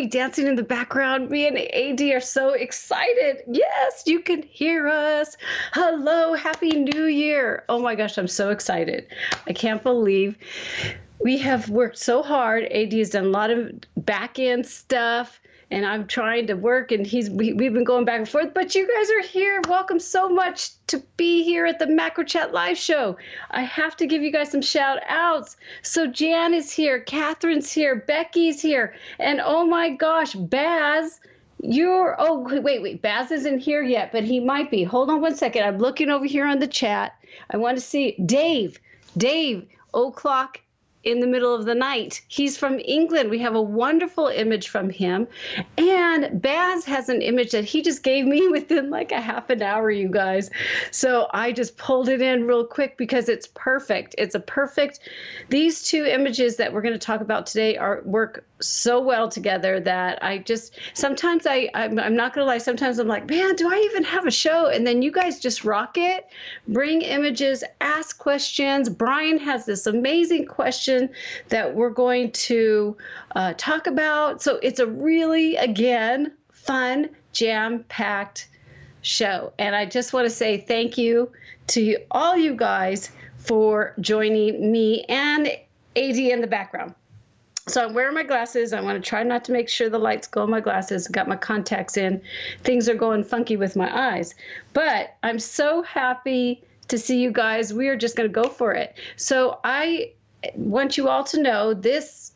baby dancing in the background. Me and AD are so excited. Yes, you can hear us. Hello, Happy New Year. Oh my gosh, I'm so excited. I can't believe we have worked so hard. AD has done a lot of back end stuff, and I'm trying to work, and we've been going back and forth, but you guys are here. Welcome so much to be here at the Macro Chat Live Show. I have to give you guys some shout outs. So Janice here, Catherine's here, Becky's here, and oh my gosh, Baz, wait, Baz isn't here yet, but he might be. Hold on one second. I'm looking over here on the chat. I want to see Dave, o'clock in the middle of the night. He's from England. We have a wonderful image from him. And Baz has an image that he just gave me within like a half an hour, you guys. So I just pulled it in real quick because it's perfect. These two images that we're going to talk about today work so well together that sometimes I'm not going to lie, sometimes I'm like, man, do I even have a show? And then you guys just rock it, bring images, ask questions. Brian has this amazing question that we're going to talk about. So it's a really, again, fun, jam-packed show. And I just want to say thank you to all you guys for joining me and AD in the background. So I'm wearing my glasses. I want to try not to make sure the lights go on my glasses. Got my contacts in. Things are going funky with my eyes. But I'm so happy to see you guys. We are just going to go for it. So I want you all to know this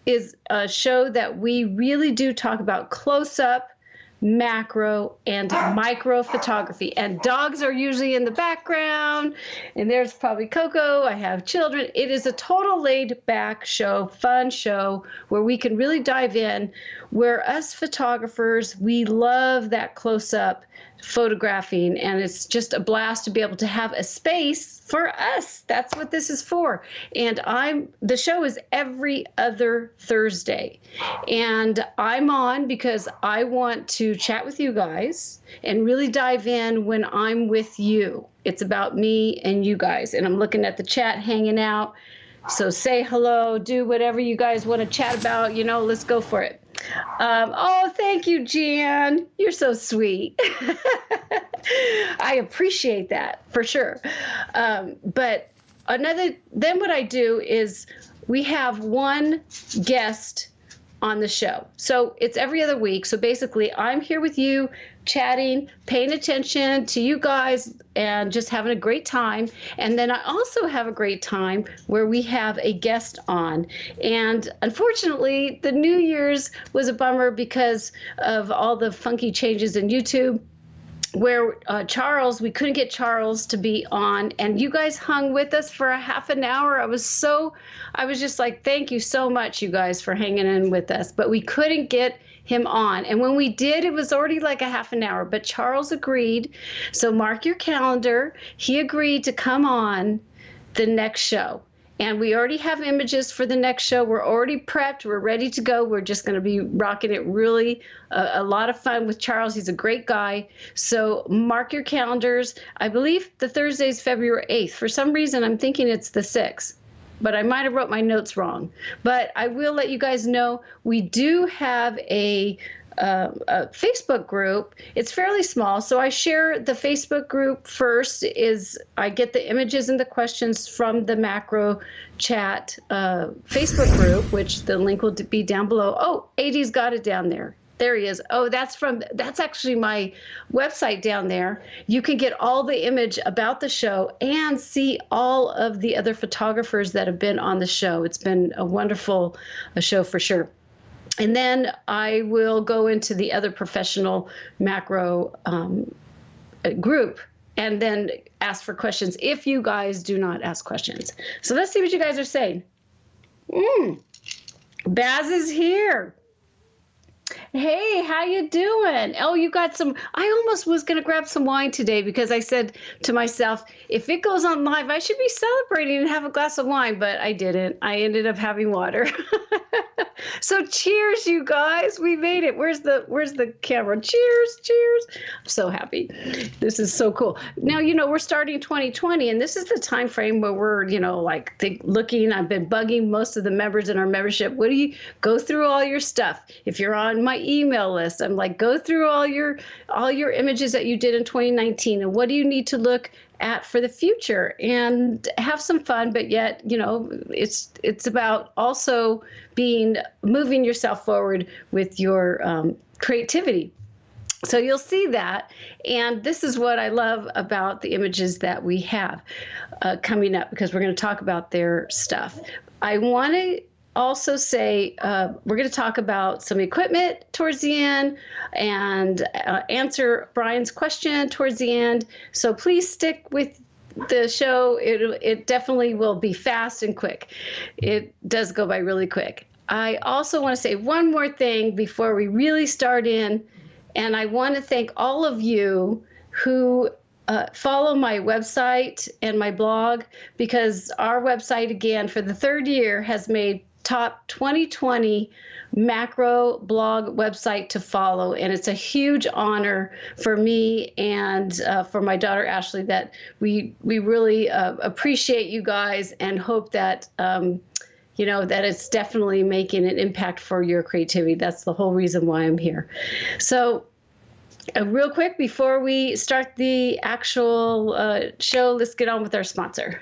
is a show that we really do talk about close-up, macro, and micro photography. And dogs are usually in the background, and there's probably Coco. I have children. It is a total laid-back show, fun show, where we can really dive in, where us photographers, we love that close-up photographing, and it's just a blast to be able to have a space for us. That's what this is for. And the show is every other Thursday, and I'm on because I want to chat with you guys and really dive in when I'm with you. It's about me and you guys, and I'm looking at the chat, hanging out. So say hello, do whatever you guys want to chat about, let's go for it. Oh, thank you, Jan. You're so sweet. I appreciate that for sure. But then what I do is we have one guest on the show. So it's every other week. So basically I'm here with you, chatting, paying attention to you guys, and just having a great time. And then I also have a great time where we have a guest on. And unfortunately, the New Year's was a bummer because of all the funky changes in YouTube, where we couldn't get Charles to be on, and you guys hung with us for a half an hour. I was just like, thank you so much, you guys, for hanging in with us. But we couldn't get him on. And when we did, it was already like a half an hour, but Charles agreed. So mark your calendar. He agreed to come on the next show. And we already have images for the next show. We're already prepped. We're ready to go. We're just going to be rocking it really a lot of fun with Charles. He's a great guy. So mark your calendars. I believe the Thursday is February 8th. For some reason, I'm thinking it's the 6th. But I might have wrote my notes wrong. But I will let you guys know we do have a Facebook group. It's fairly small, so I share the Facebook group first. I get the images and the questions from the Macro Chat Facebook group, which the link will be down below. Oh, AD's got it down there. There he is. Oh, that's actually my website down there. You can get all the image about the show and see all of the other photographers that have been on the show. It's been a wonderful show for sure. And then I will go into the other professional macro group and then ask for questions if you guys do not ask questions. So let's see what you guys are saying. Baz is here. Hey, how you doing? Oh, you got some. I almost was going to grab some wine today because I said to myself, if it goes on live, I should be celebrating and have a glass of wine, but I didn't. I ended up having water. So cheers, you guys. We made it. Where's the camera? Cheers, cheers. I'm so happy. This is so cool. Now, we're starting 2020, and this is the time frame where we're, looking. I've been bugging most of the members in our membership. What do you go through all your stuff? If you're on my email list, I'm like, go through all your images that you did in 2019, and what do you need to look at for the future, and have some fun, but yet, it's about also moving yourself forward with your creativity. So you'll see that, and this is what I love about the images that we have coming up, because we're going to talk about their stuff. I want to also say we're going to talk about some equipment towards the end, and answer Brian's question towards the end. So please stick with the show. It definitely will be fast and quick. It does go by really quick. I also want to say one more thing before we really start in, and I want to thank all of you who follow my website and my blog, because our website, again, for the third year, has made top 2020 macro blog website to follow, and it's a huge honor for me and for my daughter Ashley that we really appreciate you guys, and hope that that it's definitely making an impact for your creativity. That's the whole reason why I'm here. So real quick before we start the actual show, let's get on with our sponsor.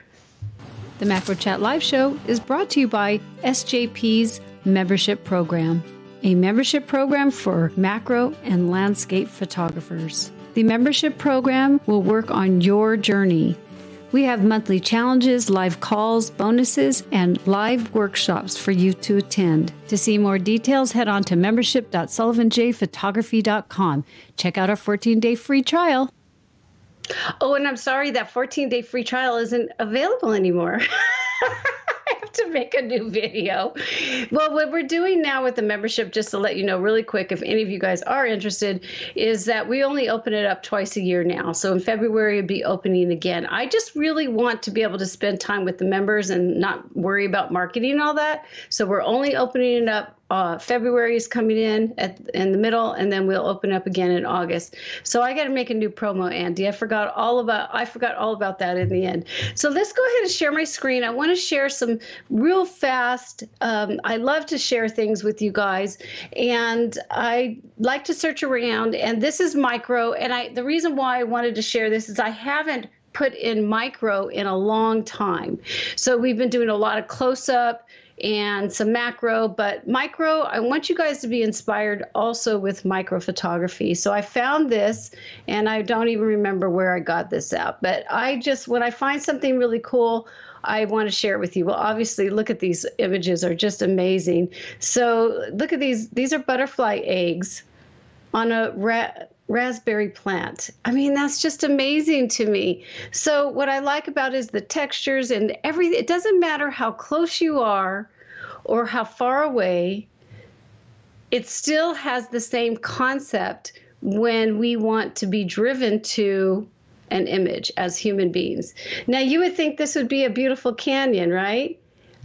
The Macro Chat Live Show is brought to you by SJP's Membership Program, a membership program for macro and landscape photographers. The membership program will work on your journey. We have monthly challenges, live calls, bonuses, and live workshops for you to attend. To see more details, head on to membership.sullivanjphotography.com. Check out our 14-day free trial. Oh, and I'm sorry that 14-day free trial isn't available anymore. I have to make a new video. Well, what we're doing now with the membership, just to let you know really quick, if any of you guys are interested, is that we only open it up twice a year now. So in February, it'll be opening again. I just really want to be able to spend time with the members and not worry about marketing and all that. So we're only opening it up. February is coming in the middle, and then we'll open up again in August. So I got to make a new promo, Andy. I forgot all about that in the end. So let's go ahead and share my screen. I want to share some real fast. I love to share things with you guys, and I like to search around. And this is micro, and the reason why I wanted to share this is I haven't put in micro in a long time. So we've been doing a lot of close-up and some macro, but micro, I want you guys to be inspired also with micro photography. So I found this, and I don't even remember where I got this out, but when I find something really cool, I want to share it with you. Well, obviously, look at these images, are just amazing. So look at these. These are butterfly eggs on a raspberry plant. I mean, that's just amazing to me. So what I like about it is the textures and everything. It doesn't matter how close you are or how far away, it still has the same concept when we want to be driven to an image as human beings. Now, you would think this would be a beautiful canyon, right?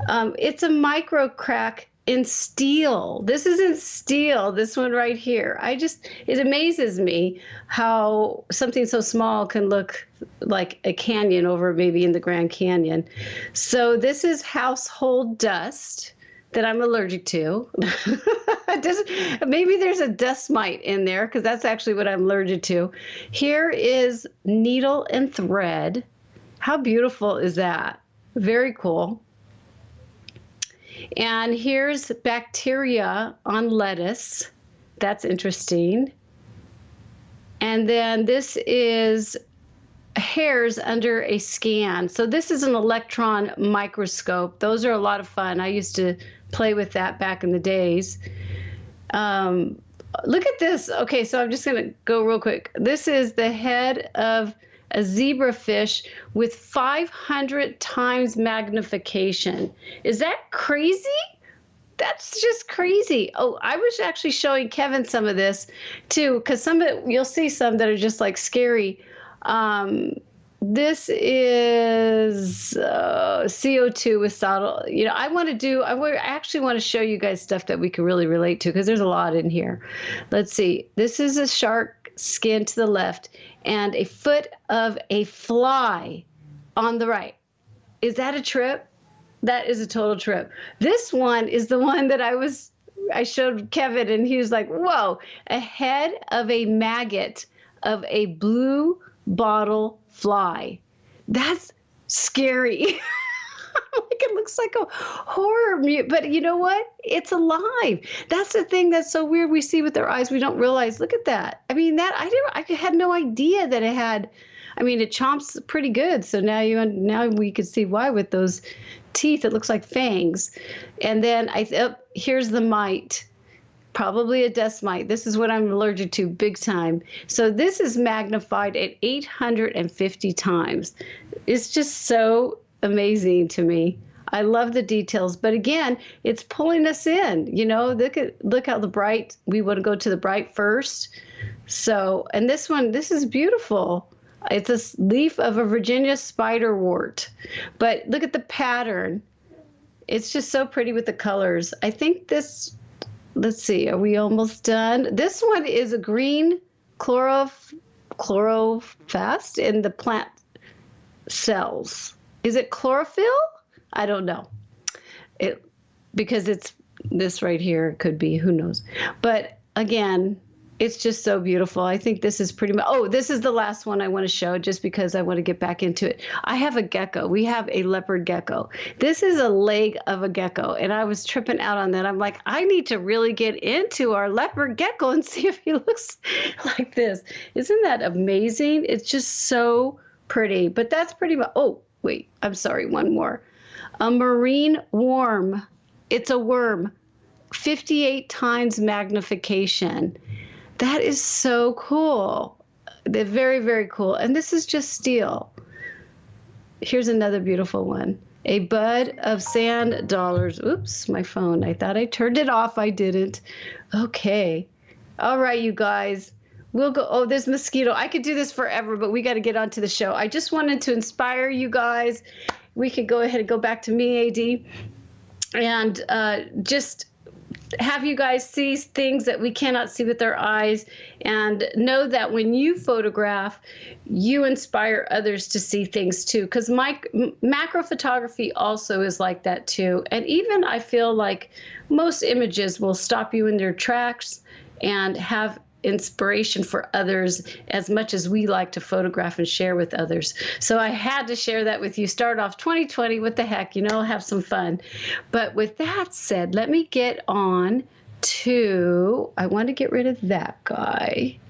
It's a micro crack in steel. This isn't steel, this one right here. It amazes me how something so small can look like a canyon over maybe in the Grand Canyon. So this is household dust that I'm allergic to. Maybe there's a dust mite in there, because that's actually what I'm allergic to. Here is needle and thread. How beautiful is that? Very cool. And here's bacteria on lettuce. That's interesting. And then this is hairs under a scan. So this is an electron microscope. Those are a lot of fun. I used to play with that back in the days. Look at this. Okay, so I'm just going to go real quick. This is the head of a zebrafish with 500 times magnification. Is that crazy? That's just crazy. Oh, I was actually showing Kevin some of this too, because some of it, you'll see some that are just like scary. This is CO2 with saddle. You know, I actually want to show you guys stuff that we can really relate to, because there's a lot in here. Let's see. This is a shark skin to the left and a foot of a fly on the right. Is that a trip? That is a total trip. This one is the one that I showed Kevin, and he was like, whoa, a head of a maggot of a blue bottle fly. That's scary. Like, it looks like a horror mute, but you know what? It's alive. That's the thing that's so weird. We see with our eyes, we don't realize. Look at that. I mean, I had no idea that it had. I mean, it chomps pretty good. So now we can see why with those teeth. It looks like fangs. And then here's the mite. Probably a dust mite. This is what I'm allergic to big time. So this is magnified at 850 times. It's just so amazing to me. I love the details, but again, it's pulling us in. You know, look how the bright. We want to go to the bright first. So, and this is beautiful. It's a leaf of a Virginia spiderwort, but look at the pattern. It's just so pretty with the colors. I think this. Let's see, are we almost done? This one is a green chlorophyst in the plant cells. Is it chlorophyll? I don't know. Because it's this right here. It could be, who knows. But again, it's just so beautiful. I think this is pretty much, this is the last one I want to show, just because I want to get back into it. I have a gecko. We have a leopard gecko. This is a leg of a gecko, and I was tripping out on that. I'm like, I need to really get into our leopard gecko and see if he looks like this. Isn't that amazing? It's just so pretty. But that's pretty much, wait, I'm sorry, one more. A marine worm. It's a worm. 58 times magnification. That is so cool. They're very, very cool. And this is just steel. Here's another beautiful one. A bud of sand dollars. Oops, my phone. I thought I turned it off. I didn't. Okay. All right, you guys. We'll go. There's mosquito. I could do this forever, but we got to get on to the show. I just wanted to inspire you guys. We could go ahead and go back to me, AD, and just have you guys see things that we cannot see with our eyes, and know that when you photograph, you inspire others to see things too. Because macro photography also is like that too. And even I feel like most images will stop you in their tracks and have inspiration for others as much as we like to photograph and share with others. So I had to share that with you. Start off 2020, what the heck, have some fun. But with that said, let me get on to, I want to get rid of that guy.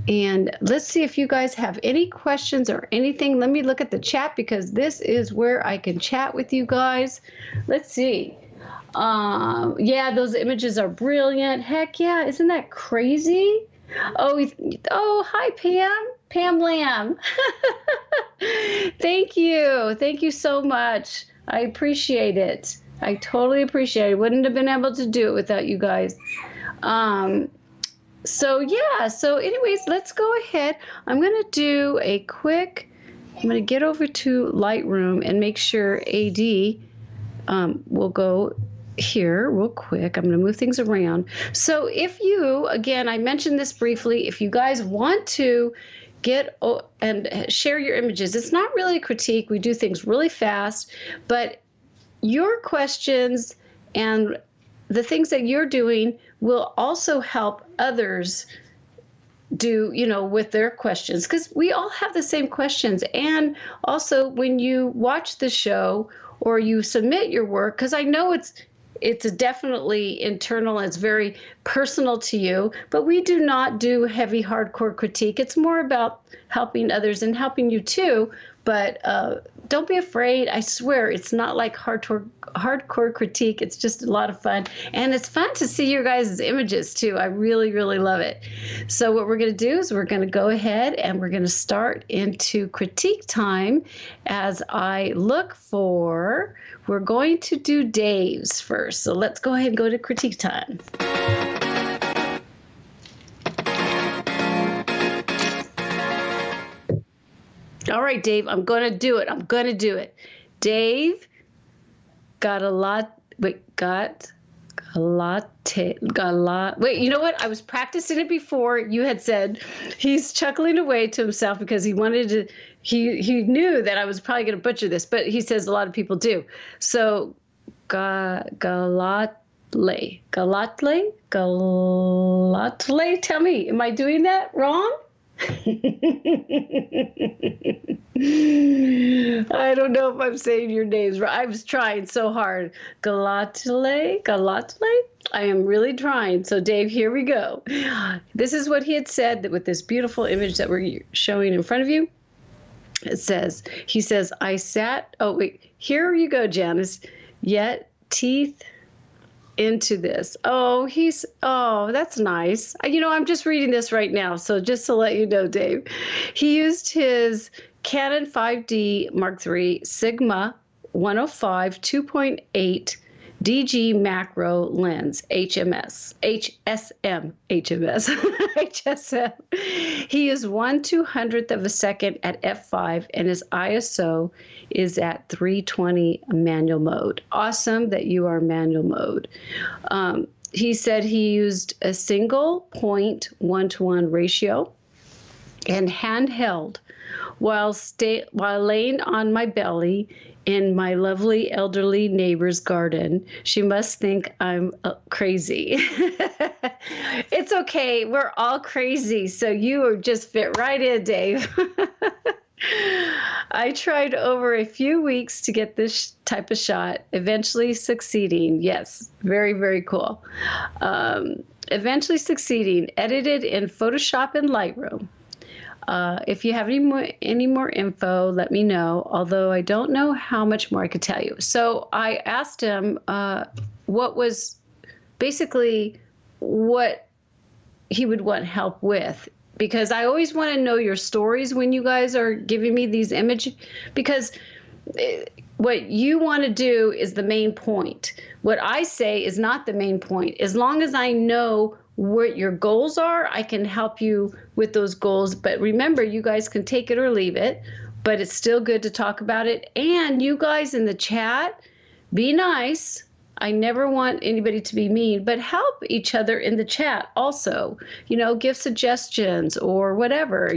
And let's see if you guys have any questions or anything. Let me look at the chat, because this is where I can chat with you guys. Let's see. Yeah, those images are brilliant. Heck yeah, isn't that crazy? Oh, hi, Pam Lamb. Thank you so much. I appreciate it. I totally appreciate it. Wouldn't have been able to do it without you guys. So anyways, let's go ahead. I'm going to do a quick, I'm going to get over to Lightroom and make sure AD will go here real quick. I'm going to move things around. So if you, again, I mentioned this briefly, if you guys want to get and share your images, it's not really a critique. We do things really fast, but your questions and the things that you're doing will also help others do, with their questions, because we all have the same questions. And also when you watch the show or you submit your work, because I know it's definitely internal, it's very personal to you, but we do not do heavy, hardcore critique. It's more about helping others and helping you too. But don't be afraid. I swear it's not like hardcore critique. It's just a lot of fun. And it's fun to see your guys' images too. I really, really love it. So what we're going to do is we're going to go ahead and we're going to start into critique time as I look for, we're going to do Dave's first. So let's go ahead and go to critique time. All right, Dave, I'm going to do it. I'm going to do it. Dave got a lot. Wait, got a lot. Wait, you know what? I was practicing it before. You had said he's chuckling away to himself because he wanted to, he knew that I was probably going to butcher this, but he says a lot of people do. So, Galatle. Tell me, am I doing that wrong? I don't know if I'm saying your names right. I was trying so hard. Galatle. I am really trying. So Dave, here we go. This is what he had said with this beautiful image that we're showing in front of you. He says, here you go, Janice. Yet teeth into this. Oh, that's nice. I'm just reading this right now. So just to let you know, Dave, he used his Canon 5D Mark III Sigma 105 2.8 DG macro lens, HSM. He is 1/200th of a second at f5, and his ISO is at 320 manual mode. Awesome that you are manual mode. He said he used a single 0.1-to-1 ratio and handheld while laying on my belly in my lovely elderly neighbor's garden. She must think I'm crazy. It's okay. We're all crazy. So you just fit right in, Dave. I tried over a few weeks to get this type of shot, eventually succeeding. Yes, very, very cool. Eventually succeeding. Edited in Photoshop and Lightroom. If you have any more info, let me know, although I don't know how much more I could tell you. So I asked him what he would want help with, because I always want to know your stories when you guys are giving me these images, because what you want to do is the main point. What I say is not the main point. As long as I know what your goals are, I can help you with those goals. But remember, you guys can take it or leave it, but it's still good to talk about it. And you guys in the chat, be nice. I never want anybody to be mean, but help each other in the chat also, give suggestions or whatever,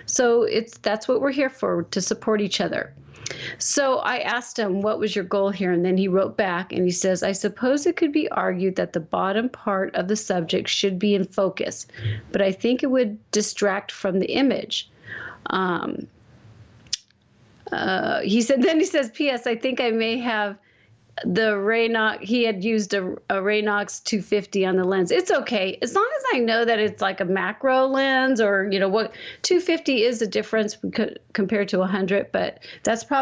So that's what we're here for, to support each other. So I asked him, what was your goal here? And then he wrote back and he says, I suppose it could be argued that the bottom part of the subject should be in focus, but I think it would distract from the image. He says, P.S. I think I may have the Raynox, he had used a Raynox 250 on the lens. It's okay. As long as I know that it's like a macro lens, or, what 250 is a difference compared to 100, but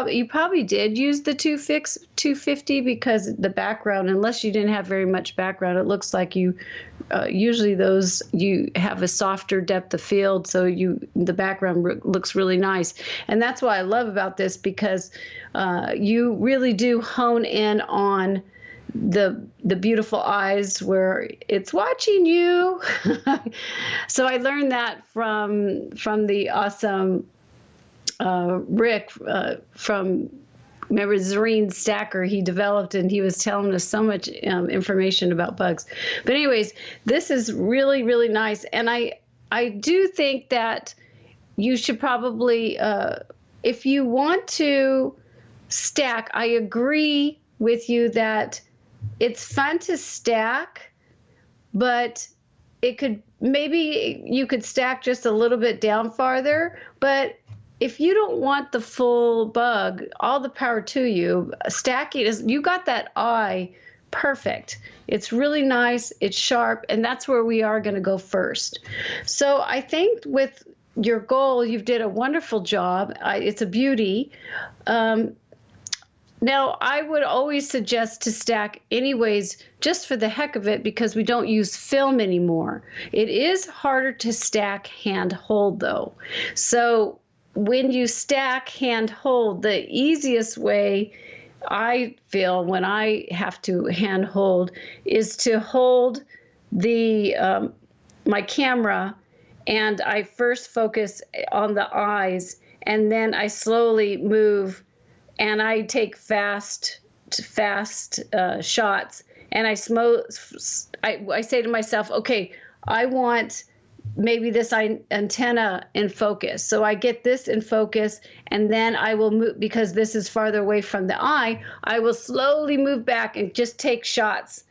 you probably did use the 250 because the background, unless you didn't have very much background, it looks like you, usually you have a softer depth of field. So the background looks really nice. And that's what I love about this, because you really do hone in on the beautiful eyes where it's watching you. So I learned that from the awesome Rick from, remember, Zareen Stacker, he developed, and he was telling us so much information about bugs. But anyways, this is really, really nice. And I do think that you should probably, if you want to stack, I agree with you that it's fun to stack, but maybe you could stack just a little bit down farther. But if you don't want the full bug, all the power to you. Stacking you got that eye perfect. It's really nice, it's sharp, and that's where we are going to go first. So I think with your goal, you've did a wonderful job. It's a beauty. Now, I would always suggest to stack anyways, just for the heck of it, because we don't use film anymore. It is harder to stack hand hold though. So when you stack hand hold, the easiest way I feel when I have to hand hold is to hold the my camera, and I first focus on the eyes, and then I slowly move, and I take fast shots, and I say to myself, okay, I want maybe this antenna in focus. So I get this in focus, and then I will move, because this is farther away from the eye, I will slowly move back and just take shots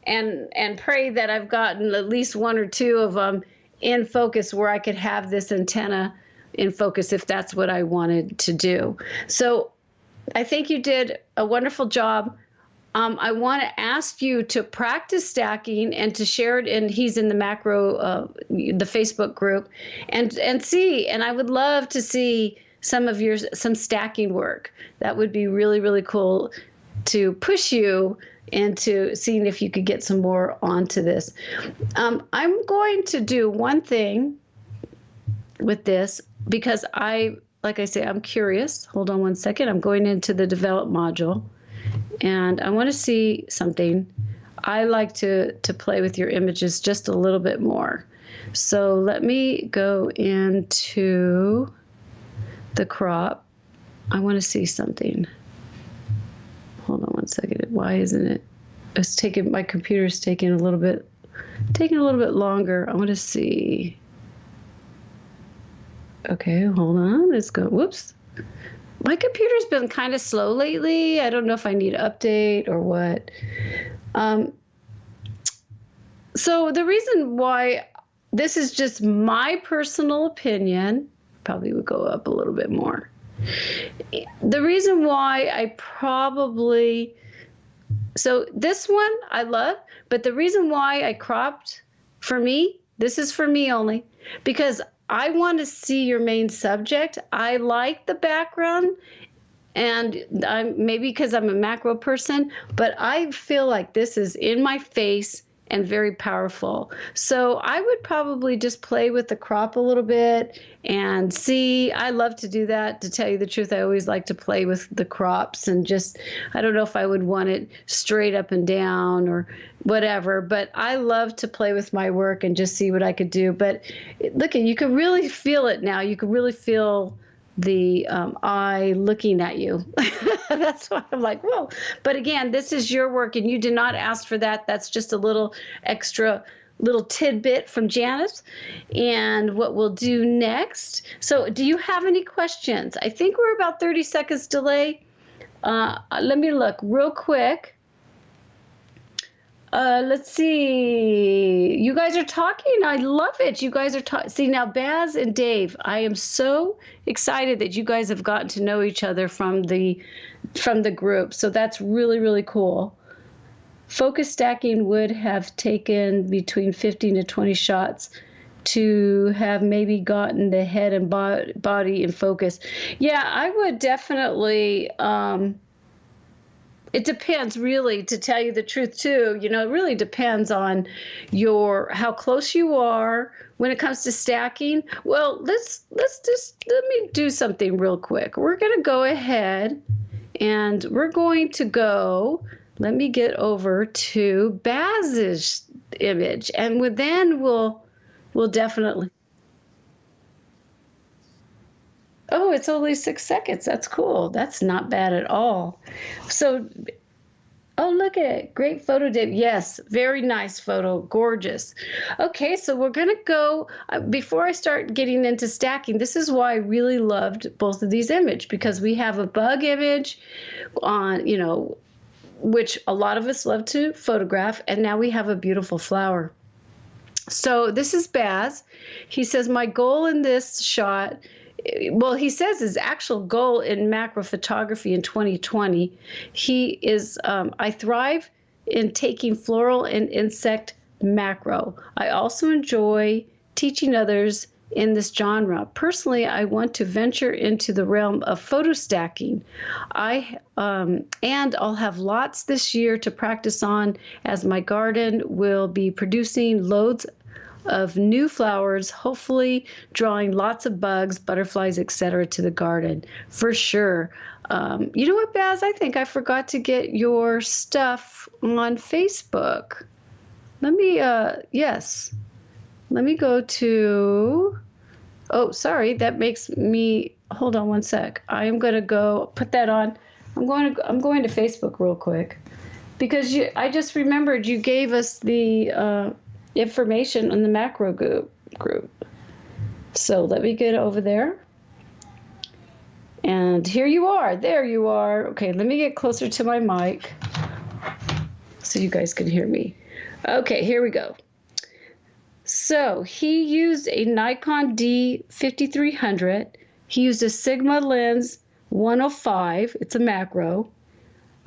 and pray that I've gotten at least one or two of them in focus where I could have this antenna in focus if that's what I wanted to do. So I think you did a wonderful job. I want to ask you to practice stacking and to share it, and he's in the macro, the Facebook group, and see. And I would love to see some stacking work. That would be really, really cool to push you into seeing if you could get some more onto this. I'm going to do one thing with this because like I say, I'm curious. Hold on one second. I'm going into the develop module, and I want to see something. I like to play with your images just a little bit more. So let me go into the crop. I want to see something. Hold on one second. Why isn't it? It's taking, my computer's taking a little bit longer. I want to see. Okay, hold on. Let's go. Whoops. My computer's been kind of slow lately. I don't know if I need to update or what. So the reason why, this is just my personal opinion, probably would go up a little bit more. The reason why so this one I love, but the reason why I cropped, for me, this is for me only, because I want to see your main subject. I like the background, and maybe because I'm a macro person, but I feel like this is in my face and very powerful. So I would probably just play with the crop a little bit and see. I love to do that. To tell you the truth, I always like to play with the crops and just, I don't know if I would want it straight up and down or whatever, but I love to play with my work and just see what I could do. But look, you can really feel it now. You can really feel the eye looking at you. That's why I'm like, whoa. But again, this is your work, and you did not ask for that. That's just a little extra little tidbit from Janice. And what we'll do next. So do you have any questions? I think we're about 30 seconds delay. Let me look real quick. Let's see. You guys are talking. I love it. You guys are talking. See, now, Baz and Dave, I am so excited that you guys have gotten to know each other from the group. So that's really, really cool. Focus stacking would have taken between 15 to 20 shots to have maybe gotten the head and body in focus. Yeah, I would definitely... It depends, really, to tell you the truth, too. You know, it really depends on how close you are when it comes to stacking. Well, let me do something real quick. We're going to go ahead and we're going to go, let me get over to Baz's image, and then we'll definitely. Oh, it's only 6 seconds. That's cool. That's not bad at all. So, oh, look at it. Great photo, Dave. Yes, very nice photo. Gorgeous. Okay, so we're going to go, before I start getting into stacking, this is why I really loved both of these images, because we have a bug image on, which a lot of us love to photograph, and now we have a beautiful flower. So this is Baz. He says, my goal in this shot, well, he says his actual goal in macro photography in 2020, he is, I thrive in taking floral and insect macro. I also enjoy teaching others in this genre. Personally, I want to venture into the realm of photo stacking. And I'll have lots this year to practice on, as my garden will be producing loads of new flowers, hopefully drawing lots of bugs, butterflies, etc. to the garden for sure. You know what, Baz? I think I forgot to get your stuff on Facebook. Let me, yes. Let me go to, oh, sorry, that makes me, hold on one sec. I am going to go put that on. I'm going to Facebook real quick because I just remembered you gave us the information on the macro group. So let me get over there. And here you are. There you are. Okay, let me get closer to my mic so you guys can hear me. Okay, here we go. So he used a Nikon D5300. He used a Sigma lens 105. It's a macro.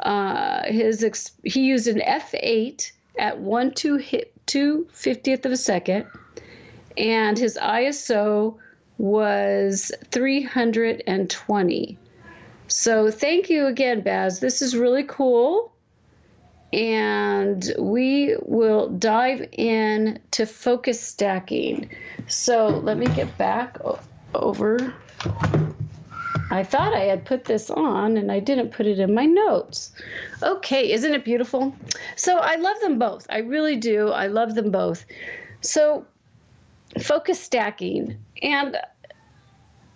He used an f8 at 1/250th of a second, and his ISO was 320. So thank you again, Baz. This is really cool. And we will dive in to focus stacking. So let me get back over. I thought I had put this on and I didn't put it in my notes. Okay, isn't it beautiful? So I love them both. I really do. I love them both. So focus stacking. And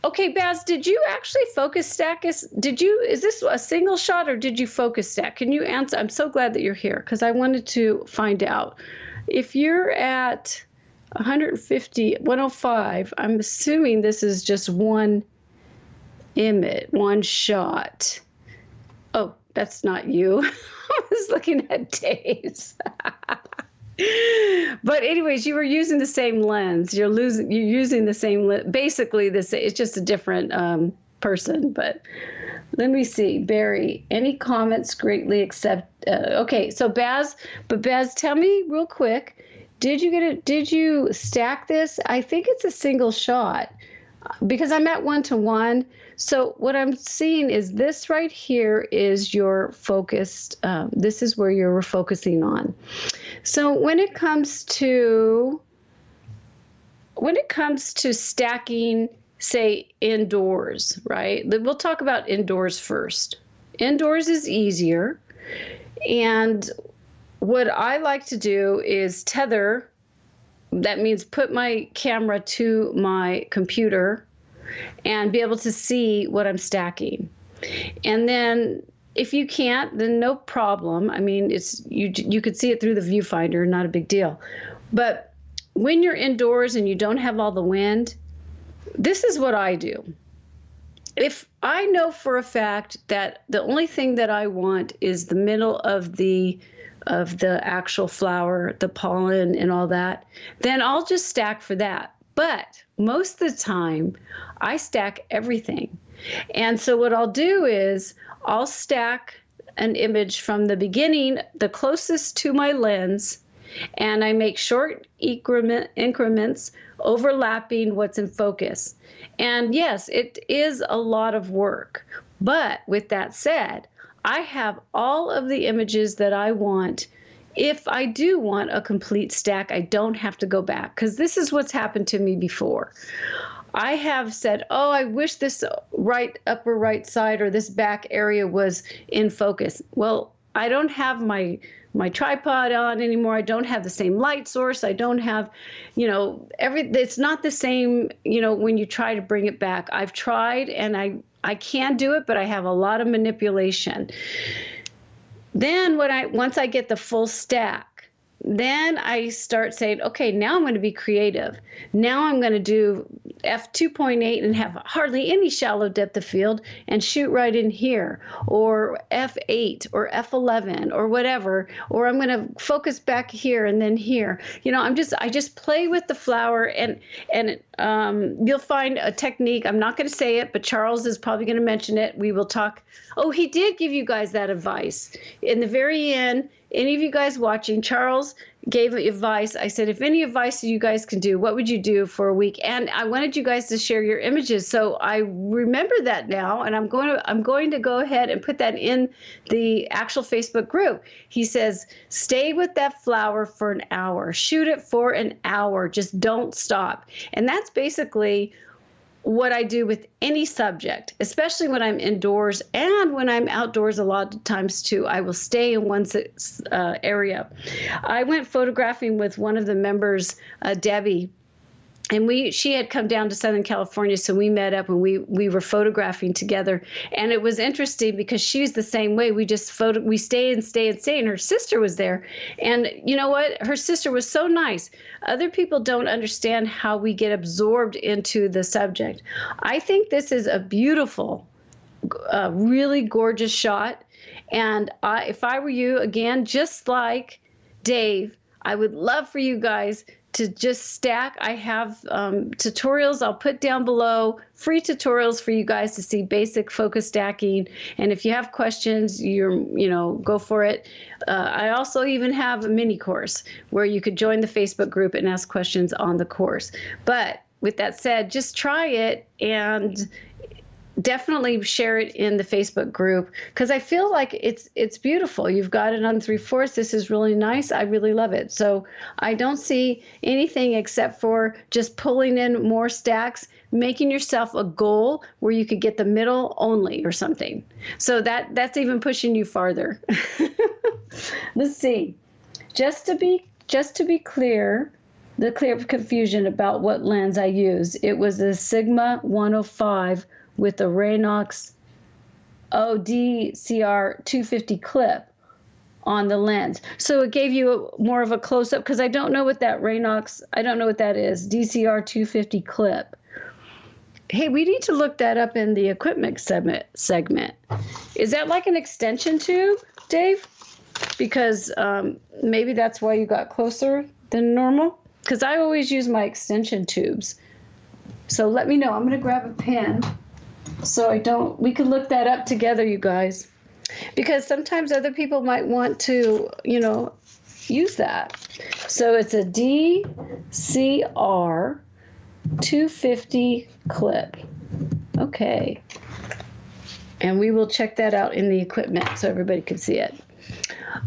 okay, Baz, did you actually focus stack? Is this a single shot or did you focus stack? Can you answer? I'm so glad that you're here because I wanted to find out. If you're at 150, 105, I'm assuming this is just one image, one shot. Oh, that's not you. I was looking at Dave's. But anyways, you were using the same lens. You're using the same lens. Basically, it's just a different person. But let me see, Barry. Any comments? Greatly accept. Okay, so Baz, tell me real quick. Did you stack this? I think it's a single shot because I'm at 1:1. So what I'm seeing is this right here is your focused. This is where you're focusing on. So when it comes to stacking, say indoors, right? We'll talk about indoors first. Indoors is easier. And what I like to do is tether. That means put my camera to my computer and be able to see what I'm stacking. And then if you can't, then no problem. I mean, you could see it through the viewfinder, not a big deal. But when you're indoors and you don't have all the wind, this is what I do. If I know for a fact that the only thing that I want is the middle of the actual flower, the pollen and all that, then I'll just stack for that. But most of the time, I stack everything. And so what I'll do is I'll stack an image from the beginning, the closest to my lens, and I make short increments overlapping what's in focus. And yes, it is a lot of work. But with that said, I have all of the images that I want. If I do want a complete stack, I don't have to go back, because this is what's happened to me before. I have said, oh, I wish this upper right side or this back area was in focus. Well, I don't have my tripod on anymore. I don't have the same light source. I don't have, it's not the same, when you try to bring it back. I've tried and I can do it, but I have a lot of manipulation. Then once I get the full stack, then I start saying, okay, now I'm going to be creative. Now I'm going to do f2.8 and have hardly any shallow depth of field and shoot right in here, or f8 or f11 or whatever, or I'm going to focus back here and then here. I just play with the flower, and you'll find a technique. I'm not going to say it, but Charles is probably going to mention it. We will talk. Oh, he did give you guys that advice in the very end. any of you guys watching, Charles gave advice. I said, if any advice you guys can do, what would you do for a week? And I wanted you guys to share your images. So I remember that now, and I'm going to go ahead and put that in the actual Facebook group. He says, stay with that flower for an hour. Shoot it for an hour. Just don't stop. And that's basically what I do with any subject, especially when I'm indoors and when I'm outdoors a lot of times too. I will stay in one area. I went photographing with one of the members, Debbie, and she had come down to Southern California, so we met up and we were photographing together. And it was interesting because she's the same way. We stay and her sister was there. And you know what? Her sister was so nice. Other people don't understand how we get absorbed into the subject. I think this is a beautiful, really gorgeous shot. And if I were you, again, just like Dave, I would love for you guys to just stack. I have tutorials I'll put down below, free tutorials for you guys to see basic focus stacking. And if you have questions, go for it. I also even have a mini course where you could join the Facebook group and ask questions on the course. But with that said, just try it and definitely share it in the Facebook group, because I feel like it's beautiful. You've got it on 3/4. This is really nice. I really love it. So I don't see anything except for just pulling in more stacks, making yourself a goal where you could get the middle only or something. So that's even pushing you farther. Let's see. Just to be clear, the clear confusion about what lens I use. It was a Sigma 105 with a Raynox DCR 250 clip on the lens. So it gave you more of a close-up, because I don't know what that Raynox, I don't know what that is, DCR 250 clip. Hey, we need to look that up in the equipment segment. Is that like an extension tube, Dave? Because maybe that's why you got closer than normal? Because I always use my extension tubes. So let me know. I'm going to grab a pen. So we can look that up together, you guys, because sometimes other people might want to, use that. So it's a DCR 250 clip. Okay. And we will check that out in the equipment so everybody can see it.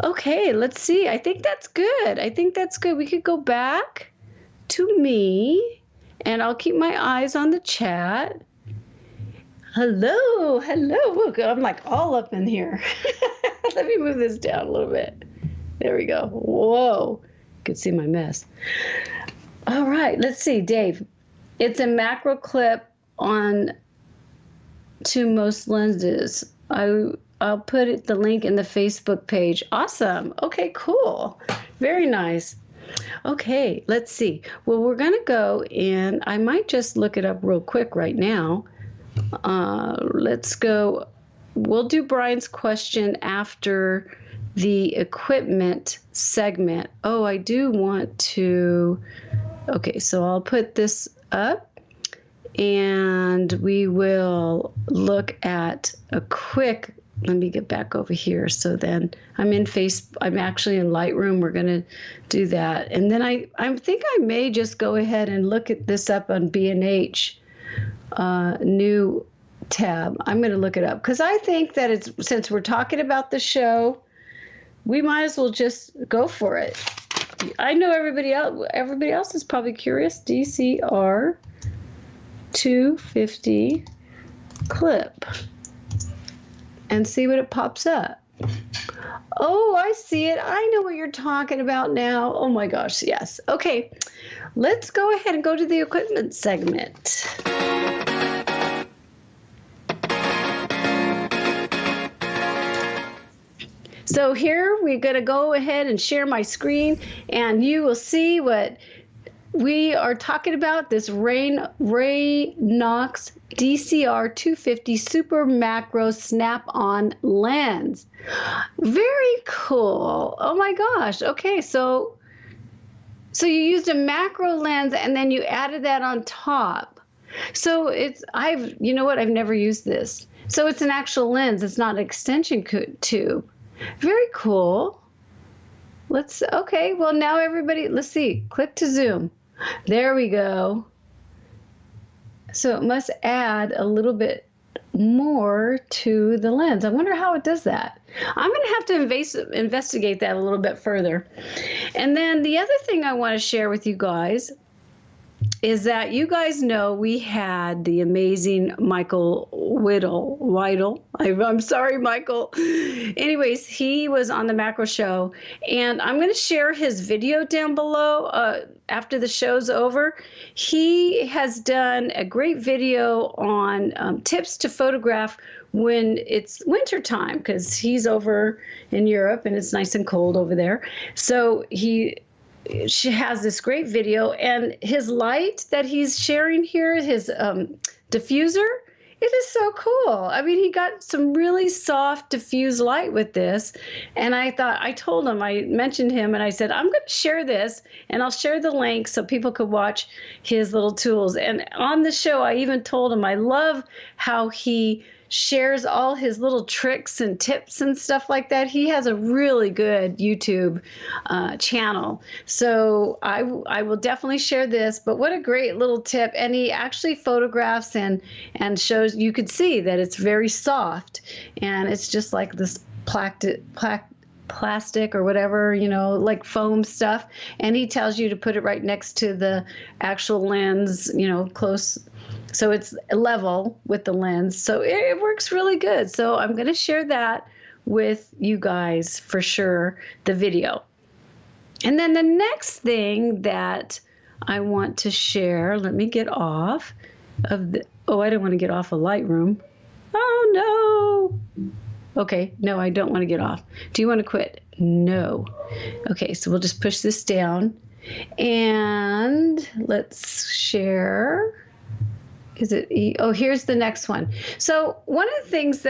Okay, let's see. I think that's good. We could go back to me, and I'll keep my eyes on the chat. Hello. Look, I'm like all up in here. Let me move this down a little bit. There we go. Whoa. You can see my mess. All right, let's see, Dave. It's a macro clip on to most lenses. I'll put the link in the Facebook page. Awesome. Okay, cool. Very nice. Okay, let's see. Well, we're going to go in. I might just look it up real quick right now. Let's go. We'll do Brian's question after the equipment segment. Oh, I do want to. Okay, so I'll put this up and we will look at a quick. Let me get back over here. So then I'm actually in Lightroom. We're going to do that. And then I think I may just go ahead and look at this up on B&H. New tab. I'm going to look it up because I think that since we're talking about the show, we might as well just go for it. I know everybody else is probably curious. DCR 250 clip, and see what it pops up. Oh, I see it. I know what you're talking about now. Oh my gosh, yes. Okay, let's go ahead and go to the equipment segment. So here we're going to go ahead and share my screen, and you will see what we are talking about, this Raynox DCR 250 Super Macro Snap-on Lens. Very cool. Oh my gosh. Okay, so you used a macro lens and then you added that on top. So I've never used this. So it's an actual lens. It's not an extension tube. Very cool. Okay, well now everybody, let's see, click to zoom. There we go. So it must add a little bit more to the lens. I wonder how it does that. I'm going to have to investigate that a little bit further. And then the other thing I want to share with you guys is that you guys know we had the amazing Micael Widell. I'm sorry, Michael. Anyways, he was on the Macro Show, and I'm going to share his video down below after the show's over. He has done a great video on tips to photograph when it's winter time, because he's over in Europe and it's nice and cold over there. So she has this great video, and his light that he's sharing here, his diffuser, it is so cool. I mean, he got some really soft diffuse light with this, and I mentioned him, and I said, I'm going to share this, and I'll share the link so people could watch his little tools. And on the show, I even told him I love how he shares all his little tricks and tips and stuff like that. He has a really good YouTube channel. So I will definitely share this, but what a great little tip. And he actually photographs and shows, you could see that it's very soft, and it's just like this plastic or whatever, like foam stuff. And he tells you to put it right next to the actual lens, close. So it's level with the lens. So it works really good. So I'm going to share that with you guys for sure, the video. And then the next thing that I want to share, let me get off of I don't want to get off of Lightroom. Oh no. Okay, no, I don't want to get off. Do you want to quit? No. Okay, so we'll just push this down and let's share. Is it here's the next one. So one of the things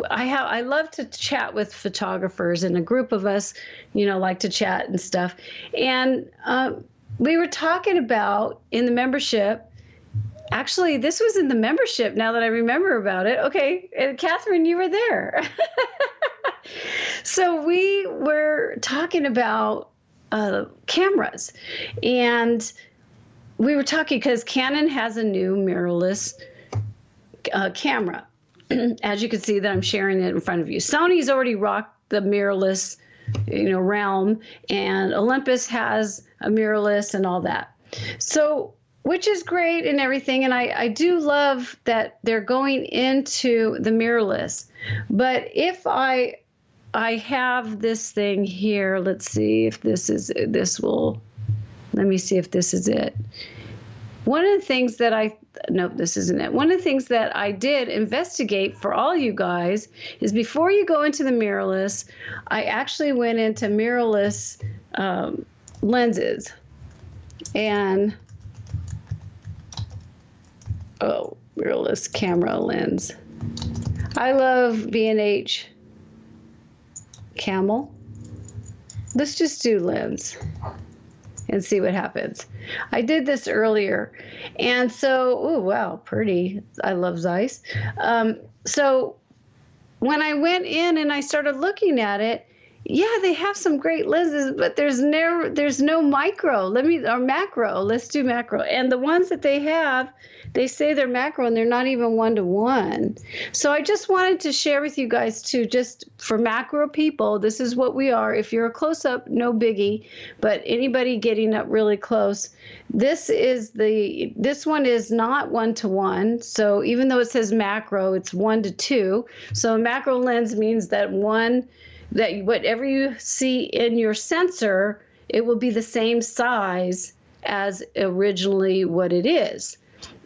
I love to chat with photographers, and a group of us, like to chat and stuff. And we were talking about in the membership. Actually, this was in the membership now that I remember about it. Okay, and Catherine, you were there. So we were talking about cameras, and we were talking because Canon has a new mirrorless camera. As you can see that I'm sharing it in front of you. Sony's already rocked the mirrorless, realm, and Olympus has a mirrorless and all that. So, which is great and everything, and I do love that they're going into the mirrorless. But if I have this thing here, let's see if let me see if this is it. One of the things that nope, this isn't it. One of the things that I did investigate for all you guys is before you go into the mirrorless, I actually went into mirrorless lenses. And, mirrorless camera lens. I love B&H Camel. Let's just do lens and see what happens. I did this earlier, and so, oh wow, pretty. I love Zeiss. So when I went in and I started looking at it, yeah, they have some great lenses, but there's no micro. Or macro. Let's do macro. And the ones that they have, they say they're macro, and they're not even 1-to-1. So I just wanted to share with you guys too, just for macro people, this is what we are. If you're a close-up, no biggie, but anybody getting up really close, this one is not 1-to-1. So even though it says macro, it's 1-to-2. So a macro lens means that whatever you see in your sensor, it will be the same size as originally what it is.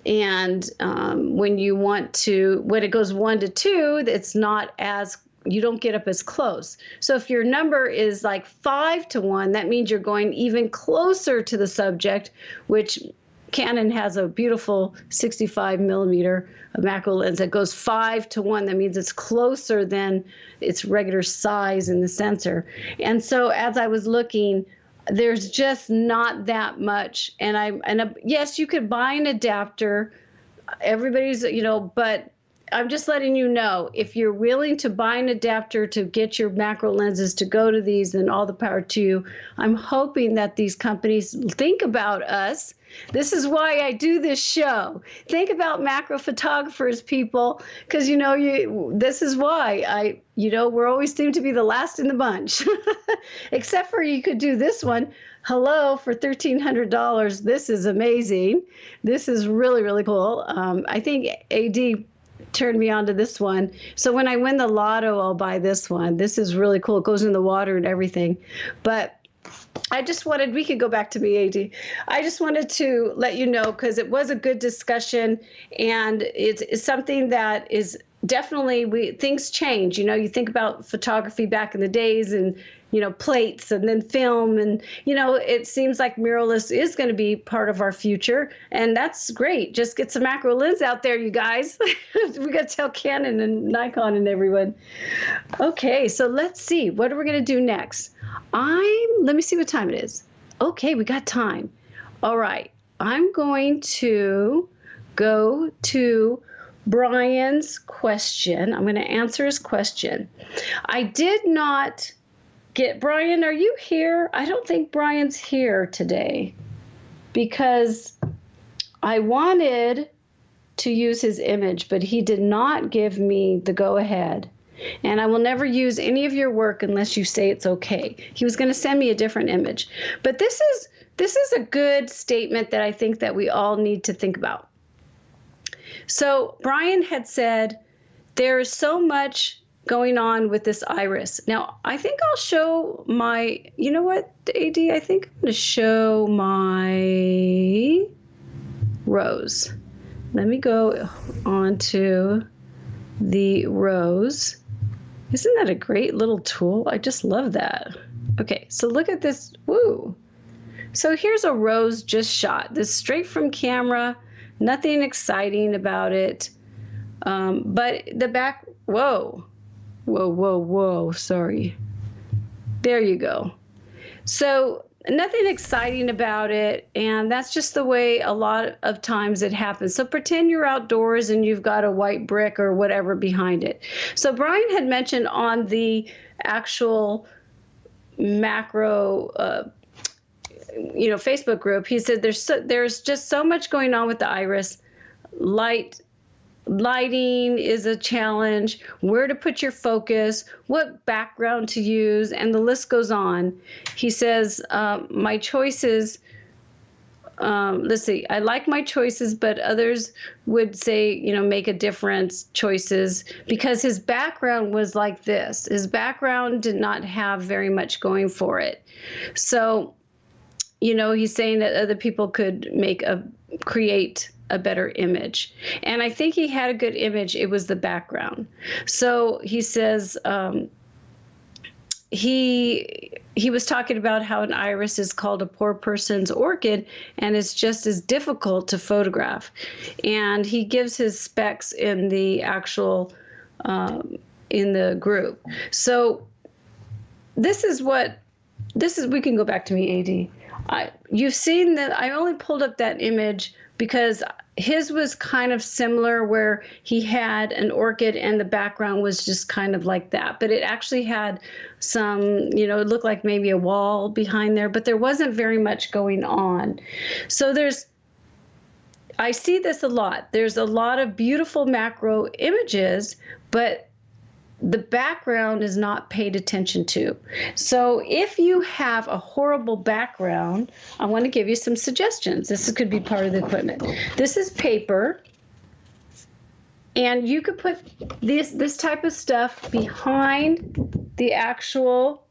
And when it goes 1-to-2, it's not as, you don't get up as close. So if your number is like 5-to-1, that means you're going even closer to the subject, which Canon has a beautiful 65 millimeter macro lens that goes 5-to-1. That means it's closer than its regular size in the sensor. And so as I was looking, there's just not that much. And yes, you could buy an adapter. Everybody's, but I'm just letting you know, if you're willing to buy an adapter to get your macro lenses to go to these, then all the power to you. I'm hoping that these companies think about us. This is why I do this show. Think about macro photographers, people, because this is why we're always seem to be the last in the bunch. Except for you could do this one. Hello, for $1,300. This is amazing. This is really, really cool. I think AD turned me on to this one. So when I win the lotto, I'll buy this one. This is really cool. It goes in the water and everything. But we could go back to me, AD. I just wanted to let you know, because it was a good discussion, and it's something that is definitely, things change. You think about photography back in the days, and plates and then film, and it seems like mirrorless is going to be part of our future, and that's great. Just get some macro lens out there, you guys. We got to tell Canon and Nikon and everyone. Okay, so let's see, what are we going to do next? Let me see what time it is. Okay, we got time. All right, I'm going to go to Brian's question. I'm going to answer his question. I did not get Brian. Are you here? I don't think Brian's here today, because I wanted to use his image, but he did not give me the go ahead. And I will never use any of your work unless you say it's okay. He was going to send me a different image. But this is a good statement that I think that we all need to think about. So Brian had said, there is so much going on with this iris. Now, I think I'll show my, you know what, AD? I think I'm going to show my rose. Let me go on to the rose. Isn't that a great little tool? I just love that. Okay, so look at this. Woo. So here's a rose just shot. This straight from camera. Nothing exciting about it. But the back, whoa, sorry. There you go. So nothing exciting about it, and that's just the way a lot of times it happens. So pretend you're outdoors and you've got a white brick or whatever behind it. So Brian had mentioned on the actual macro Facebook group, he said there's just so much going on with the iris. Lighting is a challenge, where to put your focus, what background to use, and the list goes on. He says, my choices, let's see, I like my choices, but others would say, make a difference choices, because his background was like this. His background did not have very much going for it. So, he's saying that other people could create a better image. And I think he had a good image. It was the background. So he says he was talking about how an iris is called a poor person's orchid, and it's just as difficult to photograph. And he gives his specs in the actual in the group. So we can go back to me, AD. You've seen that I only pulled up that image because his was kind of similar, where he had an orchid and the background was just kind of like that. But it actually had some, it looked like maybe a wall behind there, but there wasn't very much going on. So I see this a lot. There's a lot of beautiful macro images, but the background is not paid attention to. So if you have a horrible background, I want to give you some suggestions. This could be part of the equipment. This is paper, and you could put this type of stuff behind the actual,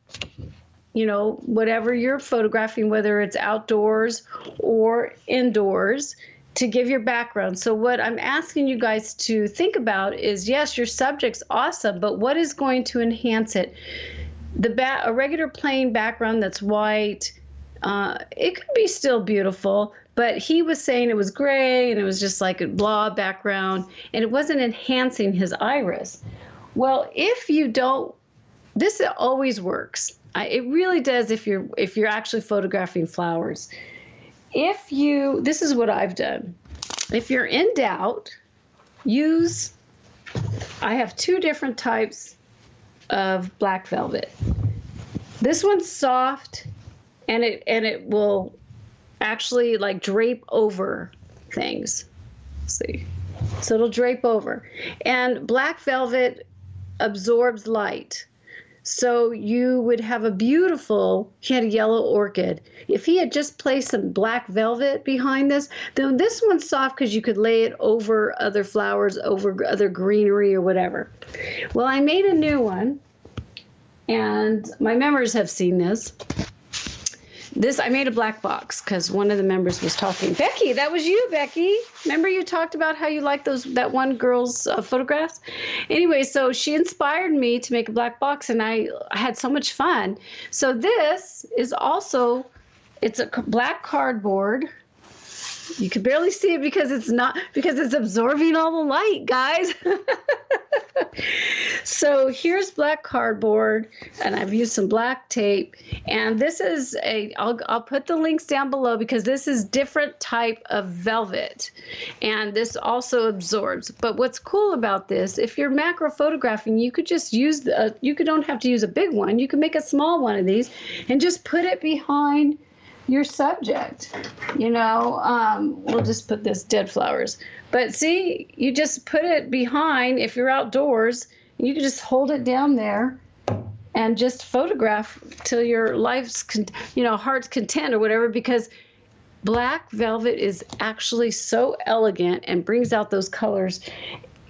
whatever you're photographing, whether it's outdoors or indoors, to give your background. So what I'm asking you guys to think about is, yes, your subject's awesome, but what is going to enhance it? A regular plain background that's white, it could be still beautiful, but he was saying it was gray and it was just like a blah background, and it wasn't enhancing his iris. Well, if you don't, this always works. It really does if you're actually photographing flowers. This is what I've done. If you're in doubt, use I have two different types of black velvet. This one's soft, and it will actually like drape over things. Let's see. So it'll drape over. And black velvet absorbs light. So you would have a beautiful, he had a yellow orchid. If he had just placed some black velvet behind this, then this one's soft because you could lay it over other flowers, over other greenery or whatever. Well, I made a new one, and my members have seen this. I made a black box because one of the members was talking. Becky, that was you, Becky. Remember you talked about how you like that one girl's photographs? Anyway, so she inspired me to make a black box, and I had so much fun. So this is also, it's a black cardboard. You can barely see it because it's absorbing all the light, guys. So here's black cardboard, and I've used some black tape, and this is I'll put the links down below because this is different type of velvet, and this also absorbs. But what's cool about this, if you're macro photographing, you could just use don't have to use a big one. You can make a small one of these and just put it behind your subject. We'll just put this dead flowers. But see, you just put it behind if you're outdoors. You can just hold it down there and just photograph till your life's, heart's content or whatever, because black velvet is actually so elegant and brings out those colors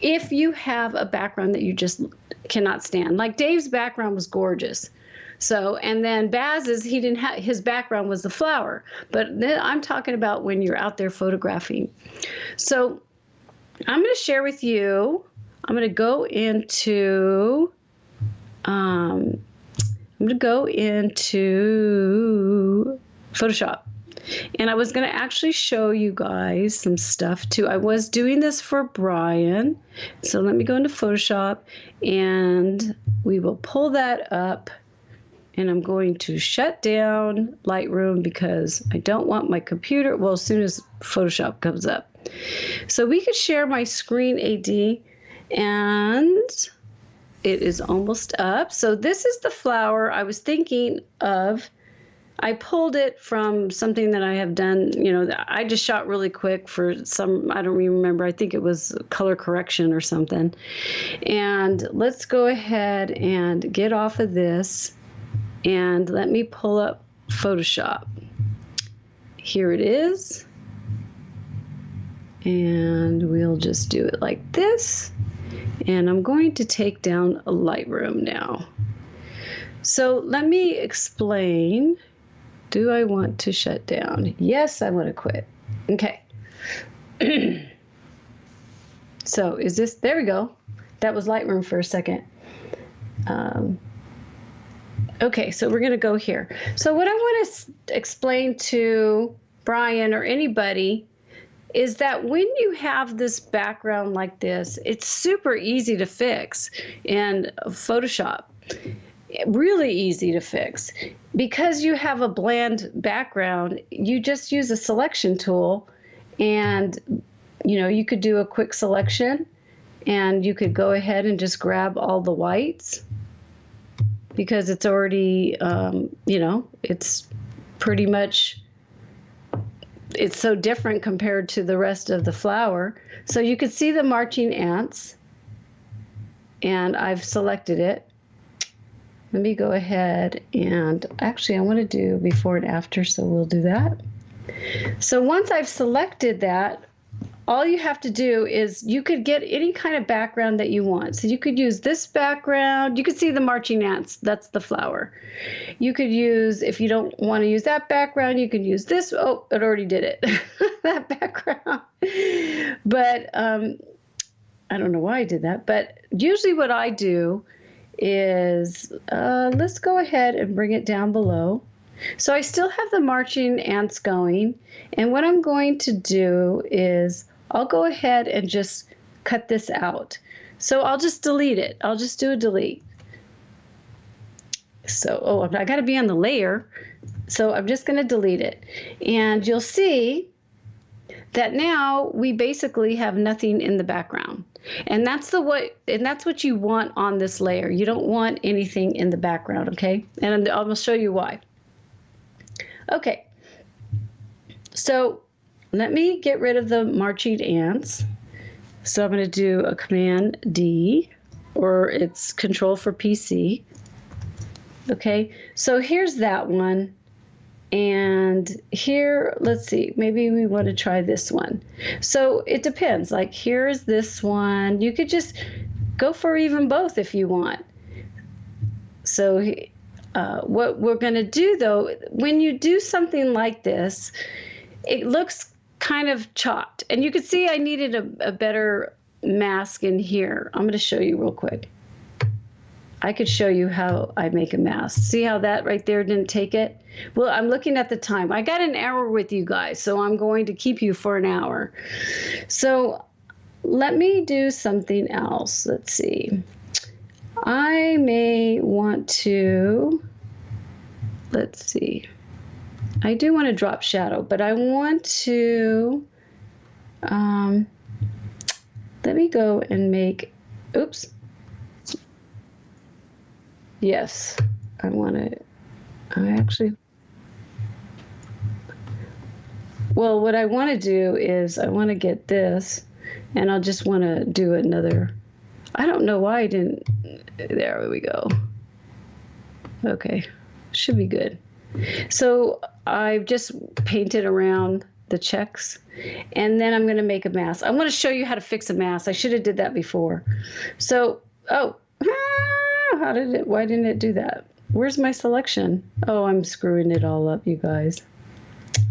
if you have a background that you just cannot stand. Like Dave's background was gorgeous. So, and then Baz's, his background was the flower. But then I'm talking about when you're out there photographing. So I'm going to share with you, I'm going to go into Photoshop. And I was going to actually show you guys some stuff too. I was doing this for Brian. So let me go into Photoshop, and we will pull that up. And I'm going to shut down Lightroom because I don't want my computer, well, as soon as Photoshop comes up. So we could share my screen, AD, and it is almost up. So this is the flower I was thinking of. I pulled it from something that I have done, I just shot really quick for some, I don't even remember, I think it was color correction or something. And let's go ahead and get off of this. And let me pull up Photoshop. Here it is. And we'll just do it like this. And I'm going to take down a Lightroom now. So let me explain. Do I want to shut down? Yes, I want to quit. Okay. So is this, there we go. That was Lightroom for a second. Okay, so we're going to go here. So what I want to explain to Brian or anybody is that when you have this background like this, it's super easy to fix in Photoshop. Really easy to fix. Because you have a bland background, you just use a selection tool, and you could do a quick selection, and you could go ahead and just grab all the whites. Because it's already, it's pretty much, it's so different compared to the rest of the flower. So you could see the marching ants, and I've selected it. Let me go ahead and actually I want to do before and after, so we'll do that. So once I've selected that, all you have to do is you could get any kind of background that you want. So you could use this background. You could see the marching ants. That's the flower. You could use, if you don't want to use that background, you could use this. Oh, it already did it. That background. But I don't know why I did that. But usually what I do is, let's go ahead and bring it down below. So I still have the marching ants going. And what I'm going to do is I'll go ahead and just cut this out. So I'll just delete it. I'll just do a delete. So, I got to be on the layer. So I'm just going to delete it. And you'll see that now we basically have nothing in the background. And that's what you want on this layer. You don't want anything in the background, okay? And I'm going to show you why. Okay. So let me get rid of the marching ants. So I'm going to do a Command D, or it's Control for PC. Okay, so here's that one. And here, let's see, maybe we want to try this one. So it depends. Like, here's this one. You could just go for even both if you want. So what we're going to do, though, when you do something like this, it looks kind of chopped. And you can see I needed a better mask in here. I'm going to show you real quick. I could show you how I make a mask. See how that right there didn't take it? Well, I'm looking at the time. I got an hour with you guys, so I'm going to keep you for an hour. So let me do something else. Let's see. I may want to, let's see. I do want to drop shadow, but I want to, let me go and make, oops. Yes, I want to, well, what I want to do is I want to get this, and I'll just want to do another, I don't know why I didn't, there we go. Okay, should be good. So I've just painted around the checks, and then I'm going to make a mask. I want to show you how to fix a mask. I should have did that before. So, why didn't it do that? Where's my selection? Oh, I'm screwing it all up, you guys.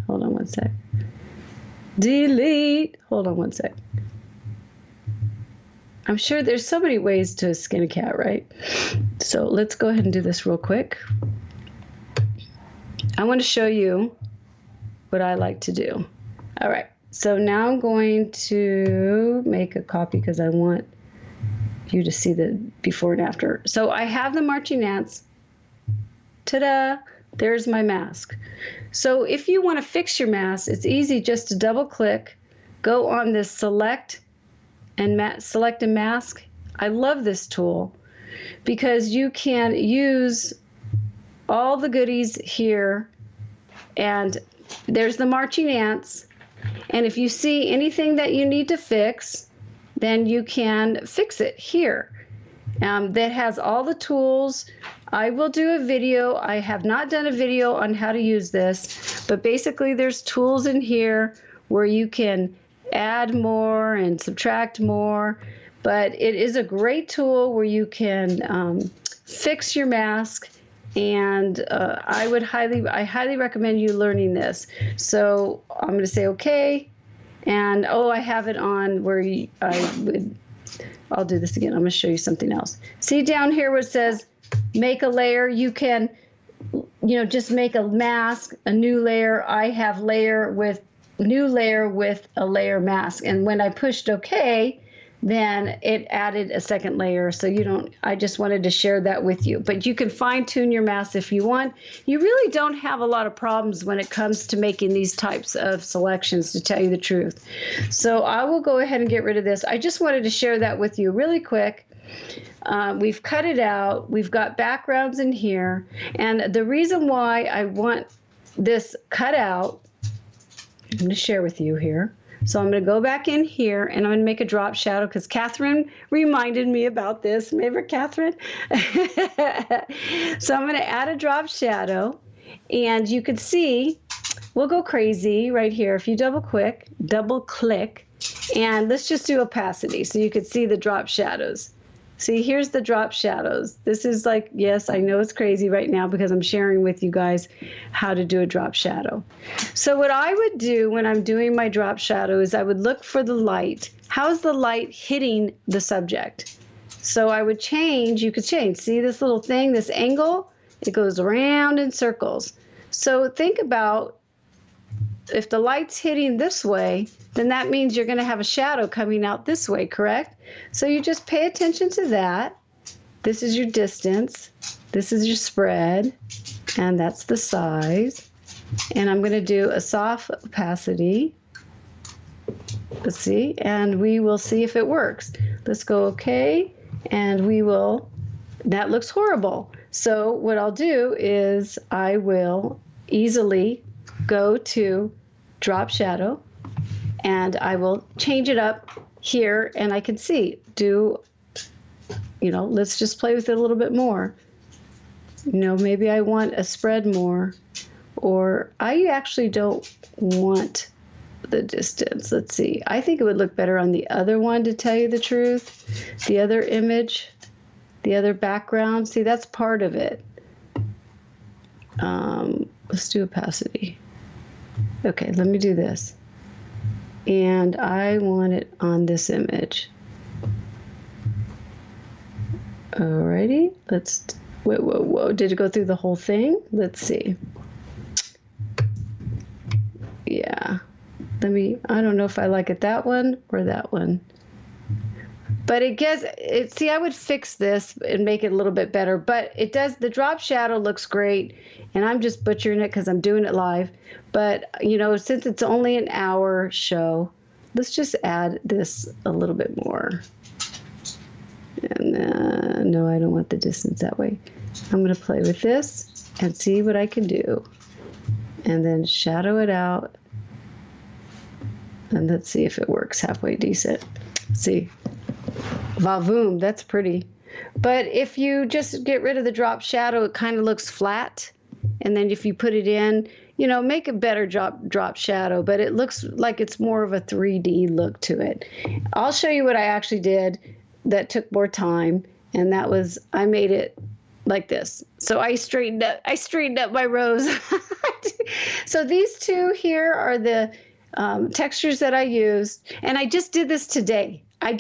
Hold on one sec. Delete. Hold on one sec. I'm sure there's so many ways to skin a cat, right? So let's go ahead and do this real quick. I want to show you what I like to do. All right. So now I'm going to make a copy because I want you to see the before and after. So I have the marching ants. Ta-da! There's my mask. So if you want to fix your mask, it's easy just to double click, go on this select and select a mask. I love this tool because you can use all the goodies here, and there's the marching ants. And if you see anything that you need to fix, then you can fix it here. That has all the tools. I will do a video. I have not done a video on how to use this, but basically there's tools in here where you can add more and subtract more. But it is a great tool where you can fix your mask, and I highly recommend you learning this. So I'm going to say okay. And I have it on where I'll do this again. I'm going to show you something else. See down here where it says make a layer, you can, just make a mask, a new layer. I have new layer with a layer mask. And when I pushed OK, then it added a second layer. So I just wanted to share that with you. But you can fine tune your mask if you want. You really don't have a lot of problems when it comes to making these types of selections, to tell you the truth. So I will go ahead and get rid of this. I just wanted to share that with you really quick. We've cut it out. We've got backgrounds in here. And the reason why I want this cut out, I'm going to share with you here. So I'm going to go back in here, and I'm going to make a drop shadow because Catherine reminded me about this. Remember, Catherine? So I'm going to add a drop shadow, and you can see we'll go crazy right here. If you double click, and let's just do opacity so you can see the drop shadows. See, here's the drop shadows. This is like, yes, I know it's crazy right now because I'm sharing with you guys how to do a drop shadow. So what I would do when I'm doing my drop shadow is I would look for the light. How's the light hitting the subject? So I would change, you could change. See this little thing, this angle? It goes around in circles. So think about if the light's hitting this way, then that means you're going to have a shadow coming out this way, correct? So you just pay attention to that. This is your distance. This is your spread. And that's the size. And I'm going to do a soft opacity. Let's see, and we will see if it works. Let's go okay, and we will, that looks horrible. So what I'll do is I will easily go to drop shadow, and I will change it up here, and I can see, let's just play with it a little bit more. Maybe I want a spread more, or I actually don't want the distance. Let's see. I think it would look better on the other one, to tell you the truth. The other image, the other background. See, that's part of it. Let's do opacity. Okay, let me do this. And I want it on this image. Alrighty, let's, whoa. Did it go through the whole thing? Let's see. Yeah. I don't know if I like it that one or that one. But see, I would fix this and make it a little bit better, but it does, the drop shadow looks great, and I'm just butchering it because I'm doing it live. But, since it's only an hour show, let's just add this a little bit more. And no, I don't want the distance that way. I'm going to play with this and see what I can do. And then shadow it out. And let's see if it works halfway decent. See, vavoom, that's pretty. But if you just get rid of the drop shadow, it kind of looks flat. And then if you put it in, make a better drop shadow, but it looks like it's more of a 3D look to it. I'll show you what I actually did that took more time, and that was, I made it like this. So I straightened up my rows. So these two here are the textures that I used, and I just did this today. I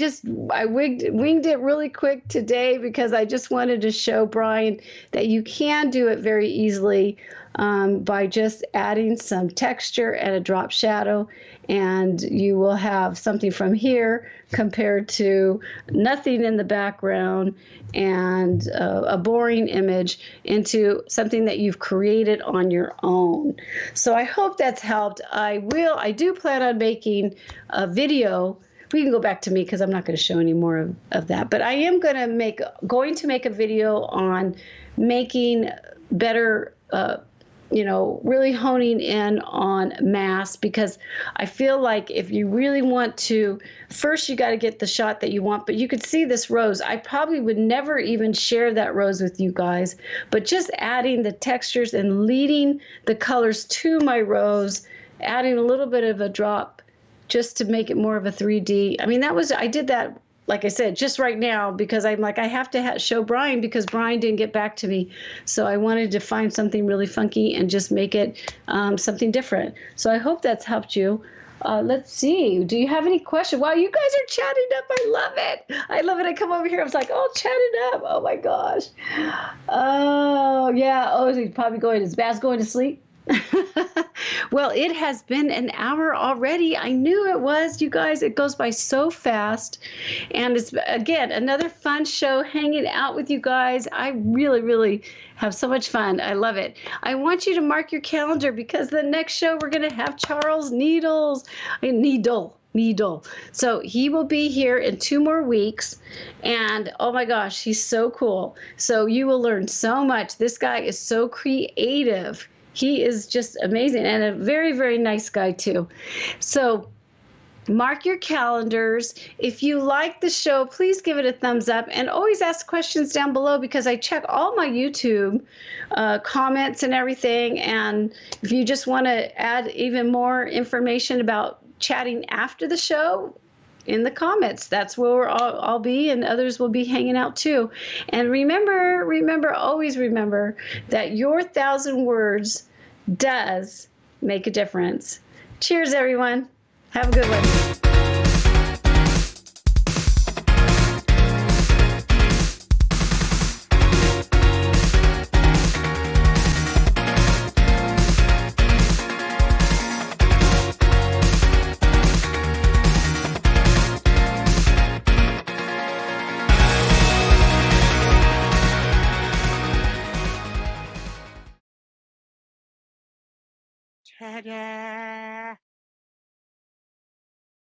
winged it really quick today because I just wanted to show Brian that you can do it very easily by just adding some texture and a drop shadow, and you will have something from here compared to nothing in the background and a boring image into something that you've created on your own. So I hope that's helped. I do plan on making a video. We can go back to me because I'm not going to show any more of that. But I am going to make a video on making better, really honing in on mass, because I feel like if you really want to, first you got to get the shot that you want. But you could see this rose. I probably would never even share that rose with you guys, but just adding the textures and leading the colors to my rose, adding a little bit of a drop just to make it more of a 3D. I mean, I did that, like I said, just right now, because I'm like, I have to show Brian because Brian didn't get back to me. So I wanted to find something really funky and just make it something different. So I hope that's helped you. Let's see. Do you have any questions? Wow, you guys are chatting up. I love it. I love it. I come over here. I was like, oh, chatting up. Oh, my gosh. Oh, yeah. Oh, he's probably is Baz going to sleep? Well, it has been an hour already. I knew it was, you guys. It goes by so fast. And it's, again, another fun show, hanging out with you guys. I really, really have so much fun. I love it. I want you to mark your calendar because the next show we're going to have Charles Needle. So he will be here in 2 more weeks. And oh my gosh, he's so cool. So you will learn so much. This guy is so creative. He is just amazing and a very, very nice guy too. So mark your calendars. If you like the show, please give it a thumbs up and always ask questions down below because I check all my YouTube comments and everything. And if you just want to add even more information about chatting after the show, in the comments, that's where I'll be, and others will be hanging out too. And remember, always remember that your 1,000 words does make a difference. Cheers, everyone. Have a good one. Ta-da!